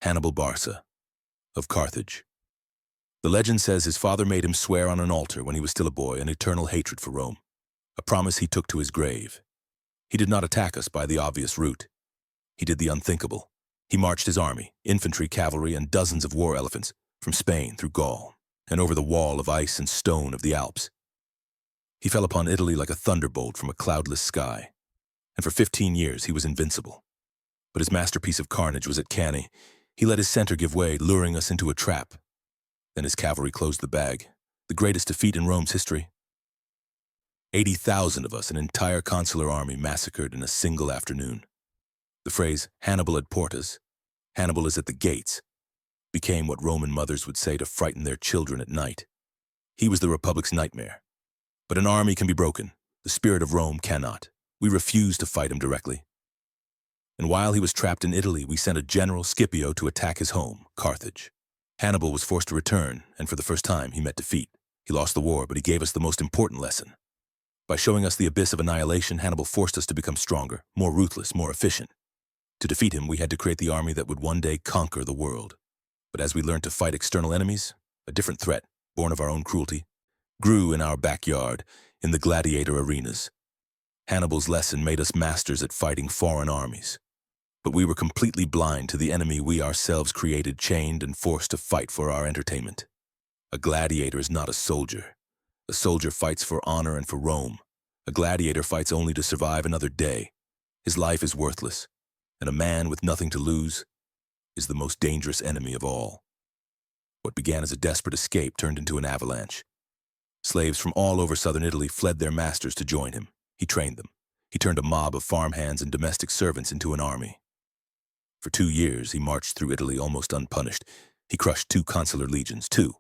Hannibal Barca, of Carthage. The legend says his father made him swear on an altar when he was still a boy an eternal hatred for Rome, a promise he took to his grave. He did not attack us by the obvious route. He did the unthinkable. He marched his army, infantry, cavalry, and dozens of war elephants, from Spain through Gaul, and over the wall of ice and stone of the Alps. He fell upon Italy like a thunderbolt from a cloudless sky, and for 15 years he was invincible. But his masterpiece of carnage was at Cannae. He let his center give way, luring us into a trap. Then his cavalry closed the bag, the greatest defeat in Rome's history. 80,000 of us, an entire consular army, massacred in a single afternoon. The phrase, Hannibal ad portas, Hannibal is at the gates, became what Roman mothers would say to frighten their children at night. He was the Republic's nightmare. But an army can be broken. The spirit of Rome cannot. We refused to fight him directly. And while he was trapped in Italy, we sent a general, Scipio, to attack his home, Carthage. Hannibal was forced to return, and for the first time he met defeat. He lost the war, but he gave us the most important lesson. By showing us the abyss of annihilation, Hannibal forced us to become stronger, more ruthless, more efficient. To defeat him, we had to create the army that would one day conquer the world. But as we learned to fight external enemies, a different threat, born of our own cruelty, grew in our backyard, in the gladiator arenas. Hannibal's lesson made us masters at fighting foreign armies. But we were completely blind to the enemy we ourselves created, chained and forced to fight for our entertainment. A gladiator is not a soldier. A soldier fights for honor and for Rome. A gladiator fights only to survive another day. His life is worthless, and a man with nothing to lose is the most dangerous enemy of all. What began as a desperate escape turned into an avalanche. Slaves from all over southern Italy fled their masters to join him. He trained them. He turned a mob of farmhands and domestic servants into an army. For 2 years, he marched through Italy almost unpunished. He crushed 2 consular legions, 2.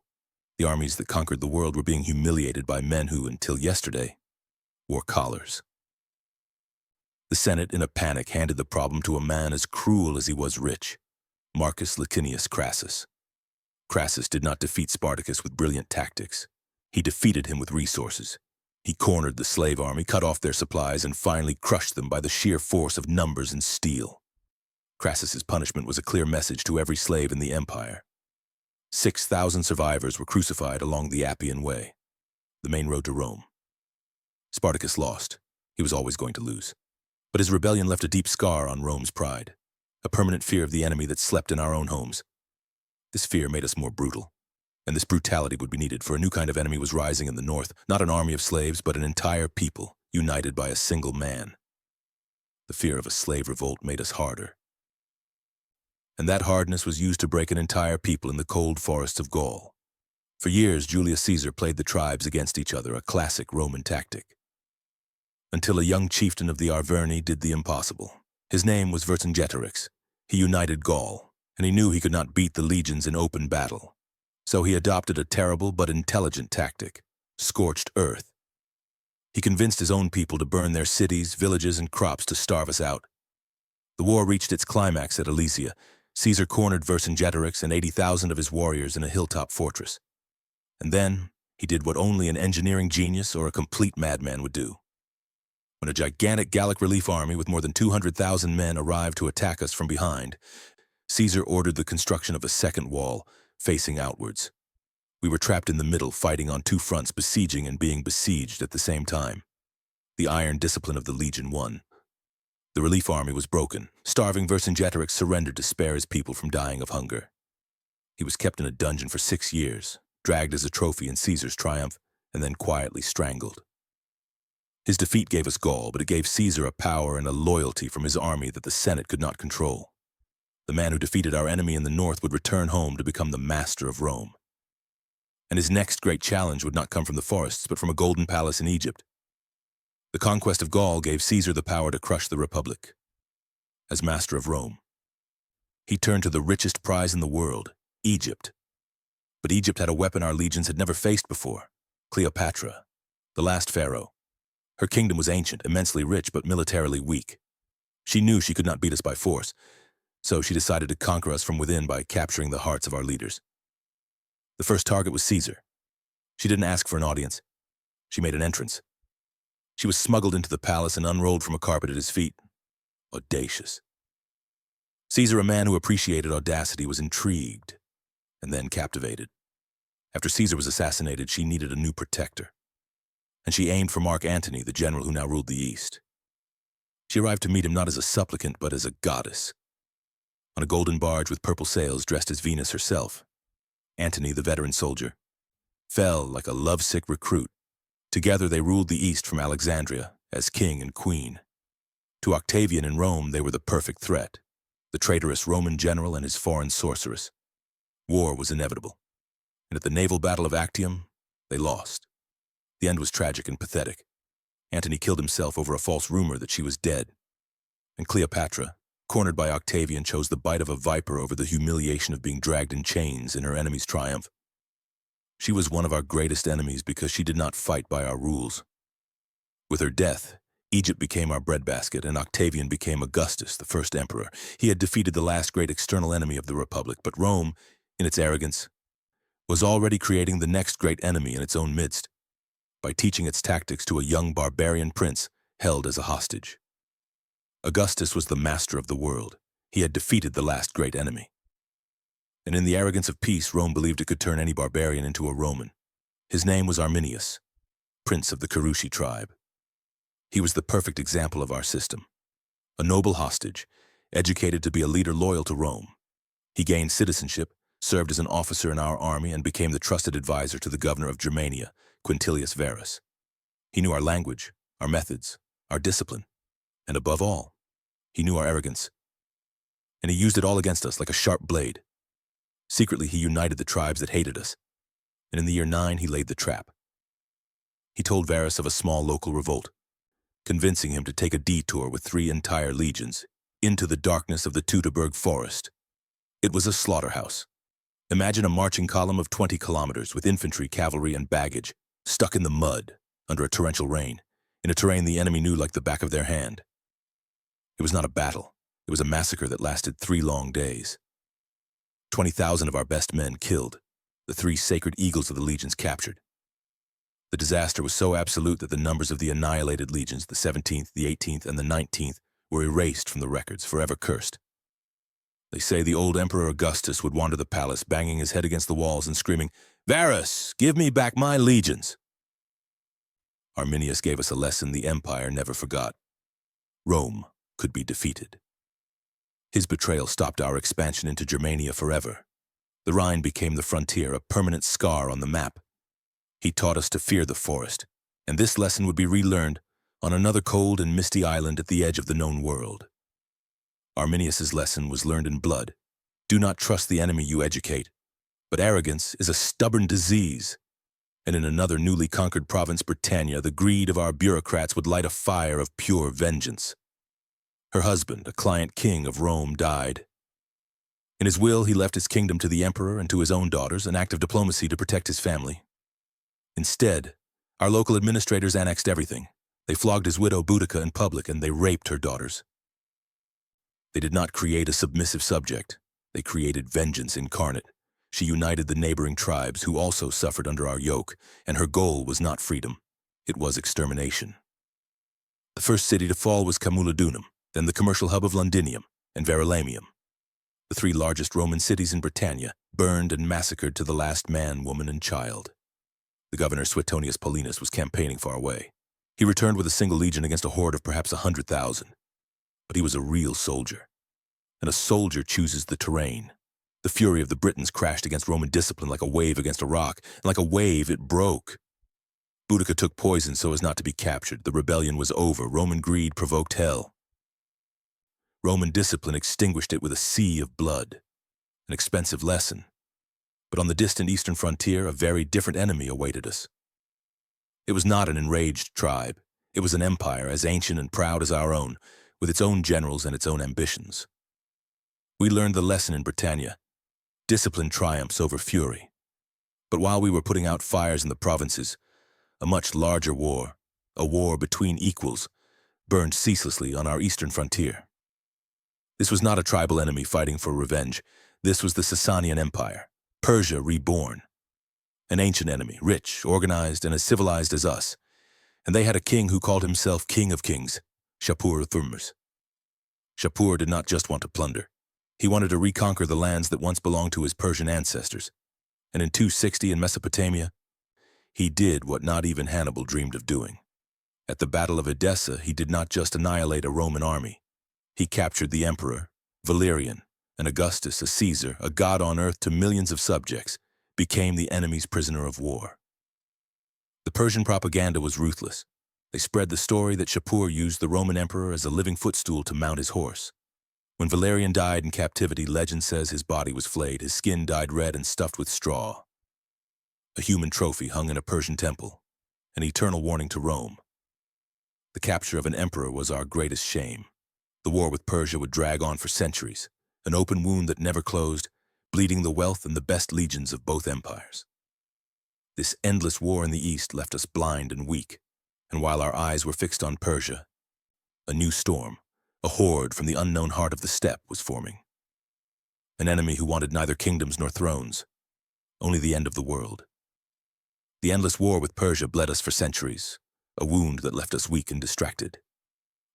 The armies that conquered the world were being humiliated by men who, until yesterday, wore collars. The Senate, in a panic, handed the problem to a man as cruel as he was rich, Marcus Licinius Crassus. Crassus did not defeat Spartacus with brilliant tactics. He defeated him with resources. He cornered the slave army, cut off their supplies, and finally crushed them by the sheer force of numbers and steel. Crassus's punishment was a clear message to every slave in the empire. 6,000 survivors were crucified along the Appian Way, the main road to Rome. Spartacus lost. He was always going to lose. But his rebellion left a deep scar on Rome's pride, a permanent fear of the enemy that slept in our own homes. This fear made us more brutal, and this brutality would be needed, for a new kind of enemy was rising in the north, not an army of slaves, but an entire people, united by a single man. The fear of a slave revolt made us harder. And that hardness was used to break an entire people in the cold forests of Gaul. For years, Julius Caesar played the tribes against each other, a classic Roman tactic. Until a young chieftain of the Arverni did the impossible. His name was Vercingetorix. He united Gaul, and he knew he could not beat the legions in open battle. So he adopted a terrible but intelligent tactic, scorched earth. He convinced his own people to burn their cities, villages, and crops to starve us out. The war reached its climax at Alesia. Caesar cornered Vercingetorix and 80,000 of his warriors in a hilltop fortress. And then he did what only an engineering genius or a complete madman would do. When a gigantic Gallic relief army with more than 200,000 men arrived to attack us from behind, Caesar ordered the construction of a second wall, facing outwards. We were trapped in the middle, fighting on 2 fronts, besieging and being besieged at the same time. The iron discipline of the legion won. The relief army was broken. Starving Vercingetorix surrendered to spare his people from dying of hunger. He was kept in a dungeon for 6 years, dragged as a trophy in Caesar's triumph, and then quietly strangled. His defeat gave us Gaul, but it gave Caesar a power and a loyalty from his army that the Senate could not control. The man who defeated our enemy in the north would return home to become the master of Rome. And his next great challenge would not come from the forests, but from a golden palace in Egypt. The conquest of Gaul gave Caesar the power to crush the Republic. As master of Rome, he turned to the richest prize in the world, Egypt. But Egypt had a weapon our legions had never faced before, Cleopatra, the last pharaoh. Her kingdom was ancient, immensely rich, but militarily weak. She knew she could not beat us by force, so she decided to conquer us from within by capturing the hearts of our leaders. The first target was Caesar. She didn't ask for an audience. She made an entrance. She was smuggled into the palace and unrolled from a carpet at his feet. Audacious. Caesar, a man who appreciated audacity, was intrigued and then captivated. After Caesar was assassinated, she needed a new protector, and she aimed for Mark Antony, the general who now ruled the East. She arrived to meet him not as a supplicant, but as a goddess. On a golden barge with purple sails, dressed as Venus herself, Antony, the veteran soldier, fell like a lovesick recruit. Together they ruled the East from Alexandria as king and queen. To Octavian in Rome, they were the perfect threat, the traitorous Roman general and his foreign sorceress. War was inevitable, and at the naval battle of Actium, they lost. The end was tragic and pathetic. Antony killed himself over a false rumor that she was dead, and Cleopatra, cornered by Octavian, chose the bite of a viper over the humiliation of being dragged in chains in her enemy's triumph. She was one of our greatest enemies because she did not fight by our rules. With her death, Egypt became our breadbasket, and Octavian became Augustus, the first emperor. He had defeated the last great external enemy of the Republic, but Rome, in its arrogance, was already creating the next great enemy in its own midst, by teaching its tactics to a young barbarian prince held as a hostage. Augustus was the master of the world. He had defeated the last great enemy. And in the arrogance of peace, Rome believed it could turn any barbarian into a Roman. His name was Arminius, prince of the Carusi tribe. He was the perfect example of our system. A noble hostage, educated to be a leader loyal to Rome. He gained citizenship, served as an officer in our army, and became the trusted advisor to the governor of Germania, Quintilius Varus. He knew our language, our methods, our discipline, and above all, he knew our arrogance. And he used it all against us like a sharp blade. Secretly, he united the tribes that hated us, and in the year 9, he laid the trap. He told Varus of a small local revolt, convincing him to take a detour with 3 entire legions into the darkness of the Teutoburg forest. It was a slaughterhouse. Imagine a marching column of 20 kilometers with infantry, cavalry, and baggage, stuck in the mud under a torrential rain, in a terrain the enemy knew like the back of their hand. It was not a battle. It was a massacre that lasted 3 long days. 20,000 of our best men killed, the 3 sacred eagles of the legions captured. The disaster was so absolute that the numbers of the annihilated legions, the 17th, the 18th, and the 19th, were erased from the records, forever cursed. They say the old Emperor Augustus would wander the palace, banging his head against the walls and screaming, "Varus, give me back my legions!" Arminius gave us a lesson the empire never forgot. Rome could be defeated. His betrayal stopped our expansion into Germania forever. The Rhine became the frontier, a permanent scar on the map. He taught us to fear the forest, and this lesson would be relearned on another cold and misty island at the edge of the known world. Arminius's lesson was learned in blood. Do not trust the enemy you educate, but arrogance is a stubborn disease. And in another newly conquered province, Britannia, the greed of our bureaucrats would light a fire of pure vengeance. Her husband, a client king of Rome, died. In his will, he left his kingdom to the emperor and to his own daughters, an act of diplomacy to protect his family. Instead, our local administrators annexed everything. They flogged his widow Boudica in public, and they raped her daughters. They did not create a submissive subject. They created vengeance incarnate. She united the neighboring tribes who also suffered under our yoke, and her goal was not freedom. It was extermination. The first city to fall was Camulodunum, then the commercial hub of Londinium and Verulamium. The 3 largest Roman cities in Britannia, burned and massacred to the last man, woman, and child. The governor Suetonius Paulinus was campaigning far away. He returned with a single legion against a horde of perhaps 100,000. But he was a real soldier, and a soldier chooses the terrain. The fury of the Britons crashed against Roman discipline like a wave against a rock, and like a wave it broke. Boudica took poison so as not to be captured. The rebellion was over. Roman greed provoked hell. Roman discipline extinguished it with a sea of blood. An expensive lesson. But on the distant eastern frontier, a very different enemy awaited us. It was not an enraged tribe. It was an empire as ancient and proud as our own, with its own generals and its own ambitions. We learned the lesson in Britannia. Discipline triumphs over fury. But while we were putting out fires in the provinces, a much larger war, a war between equals, burned ceaselessly on our eastern frontier. This was not a tribal enemy fighting for revenge. This was the Sasanian Empire, Persia reborn. An ancient enemy, rich, organized, and as civilized as us. And they had a king who called himself King of Kings, Shapur Thurmers. Shapur did not just want to plunder. He wanted to reconquer the lands that once belonged to his Persian ancestors. And in 260 in Mesopotamia, he did what not even Hannibal dreamed of doing. At the Battle of Edessa, he did not just annihilate a Roman army. He captured the emperor, Valerian, and Augustus, a Caesar, a god on earth to millions of subjects, became the enemy's prisoner of war. The Persian propaganda was ruthless. They spread the story that Shapur used the Roman emperor as a living footstool to mount his horse. When Valerian died in captivity, legend says his body was flayed, his skin dyed red and stuffed with straw. A human trophy hung in a Persian temple, an eternal warning to Rome. The capture of an emperor was our greatest shame. The war with Persia would drag on for centuries, an open wound that never closed, bleeding the wealth and the best legions of both empires. This endless war in the East left us blind and weak, and while our eyes were fixed on Persia, a new storm, a horde from the unknown heart of the steppe, was forming. An enemy who wanted neither kingdoms nor thrones, only the end of the world. The endless war with Persia bled us for centuries, a wound that left us weak and distracted.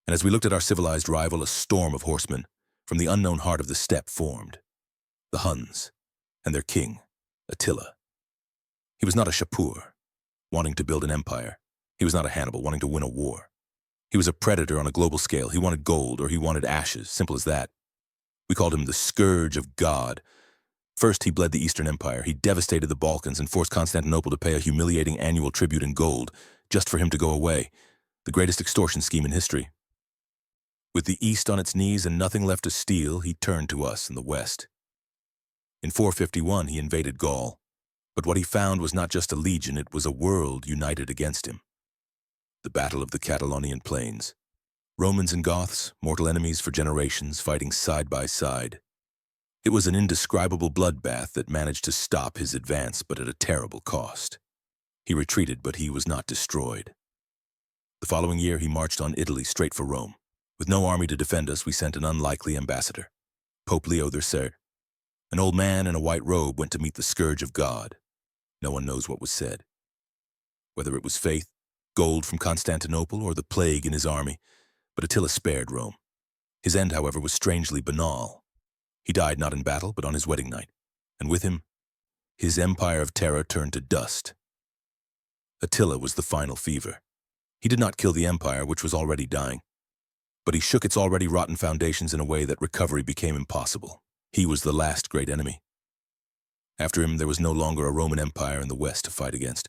And as we looked at our civilized rival, a storm of horsemen from the unknown heart of the steppe formed. The Huns, and their king, Attila. He was not a Shapur, wanting to build an empire. He was not a Hannibal, wanting to win a war. He was a predator on a global scale. He wanted gold or he wanted ashes, simple as that. We called him the Scourge of God. First, he bled the Eastern Empire. He devastated the Balkans and forced Constantinople to pay a humiliating annual tribute in gold, just for him to go away. The greatest extortion scheme in history. With the East on its knees and nothing left to steal, he turned to us in the West. In 451, he invaded Gaul. But what he found was not just a legion, it was a world united against him. The Battle of the Catalonian Plains. Romans and Goths, mortal enemies for generations, fighting side by side. It was an indescribable bloodbath that managed to stop his advance, but at a terrible cost. He retreated, but he was not destroyed. The following year, he marched on Italy straight for Rome. With no army to defend us, we sent an unlikely ambassador, Pope Leo III. An old man in a white robe went to meet the Scourge of God. No one knows what was said. Whether it was faith, gold from Constantinople, or the plague in his army, but Attila spared Rome. His end, however, was strangely banal. He died not in battle, but on his wedding night, and with him, his empire of terror turned to dust. Attila was the final fever. He did not kill the empire, which was already dying, but he shook its already rotten foundations in a way that recovery became impossible. He was the last great enemy. After him, there was no longer a Roman Empire in the West to fight against.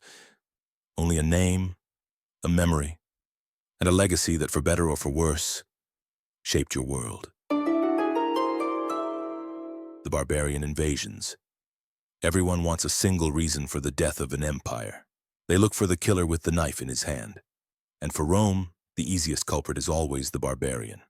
Only a name, a memory, and a legacy that, for better or for worse, shaped your world. The barbarian invasions. Everyone wants a single reason for the death of an empire. They look for the killer with the knife in his hand. And for Rome, the easiest culprit is always the barbarian.